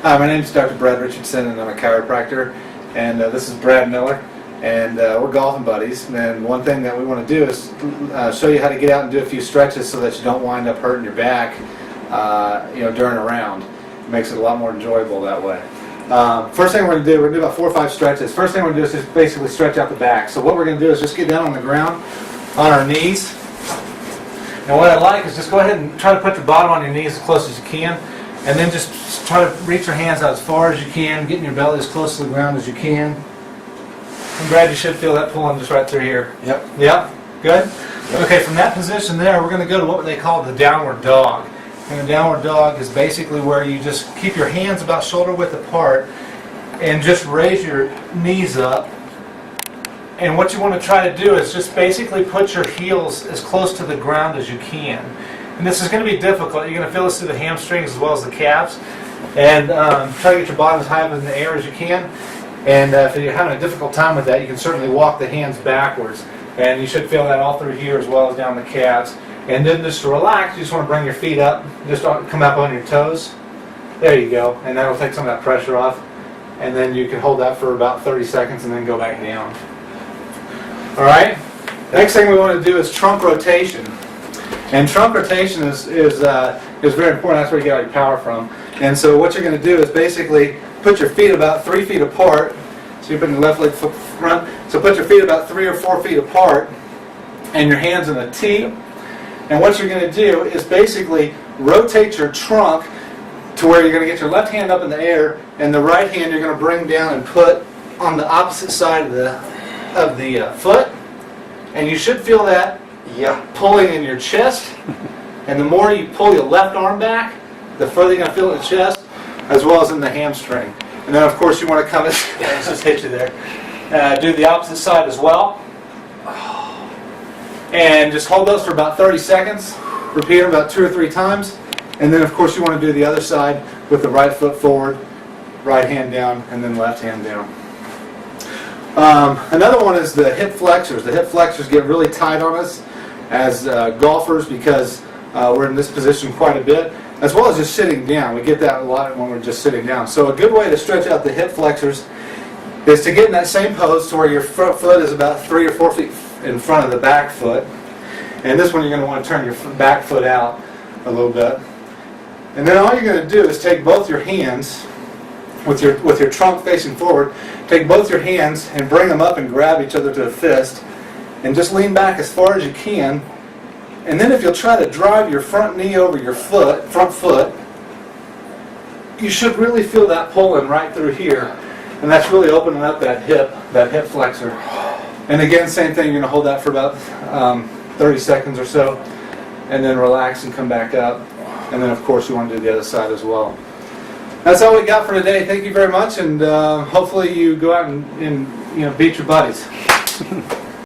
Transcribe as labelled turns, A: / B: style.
A: Hi, my name is Dr. Brad Richardson, and I'm a chiropractor. And this is Brad Miller, and we're golfing buddies. And one thing that we want to do is show you how to get out and do a few stretches so that you don't wind up hurting your back, during a round. It makes it a lot more enjoyable that way. First thing we're going to do about 4 or 5 stretches. First thing we're going to do is just basically stretch out the back. So what we're going to do is just get down on the ground on our knees. And what I like is just go ahead and try to put the bottom on your knees as close as you can. And then just try to reach your hands out as far as you can, getting your belly as close to the ground as you can. And Brad, you should feel that pulling just right through here.
B: Yep.
A: Yep? Good? Yep. Okay, from that position there, we're going to go to what they call the downward dog. And the downward dog is basically where you just keep your hands about shoulder width apart and just raise your knees up. And what you want to try to do is just basically put your heels as close to the ground as you can. And this is going to be difficult. You're going to feel this through the hamstrings as well as the calves. And try to get your bottom as high up in the air as you can. And if you're having a difficult time with that, you can certainly walk the hands backwards. And you should feel that all through here as well as down the calves. And then just to relax, you just want to bring your feet up. Just come up on your toes. There you go. And that'll take some of that pressure off. And then you can hold that for about 30 seconds and then go back down. All right? Next thing we want to do is trunk rotation. And trunk rotation is very important. That's where you get all your power from. And so what you're going to do is basically put your feet about 3 feet apart. So you're putting your left leg front. So put your feet about 3 or 4 feet apart and your hands in a T. And what you're going to do is basically rotate your trunk to where you're going to get your left hand up in the air and the right hand you're going to bring down and put on the opposite side of the foot. And you should feel that pulling in your chest. And the more you pull your left arm back, the further you're going to feel it in the chest, as well as in the hamstring. And then, of course, you want to come in. Let's just hit you there. Do the opposite side as well. And just hold those for about 30 seconds. Repeat them about 2 or 3 times. And then, of course, you want to do the other side with the right foot forward, right hand down, and then left hand down. Another one is the hip flexors. The hip flexors get really tight on us as golfers because we're in this position quite a bit, as well as just sitting down. We get that a lot when we're just sitting down. So a good way to stretch out the hip flexors is to get in that same pose to where your front foot is about 3 or 4 feet in front of the back foot. And this one you're going to want to turn your back foot out a little bit. And then all you're going to do is take both your hands with your trunk facing forward, take both your hands and bring them up and grab each other to a fist. And just lean back as far as you can. And then if you'll try to drive your front knee over your front foot, you should really feel that pulling right through here. And that's really opening up that hip flexor. And again, same thing, you're going to hold that for about 30 seconds or so. And then relax and come back up. And then, of course, you want to do the other side as well. That's all we got for today. Thank you very much. And hopefully you go out and beat your buddies.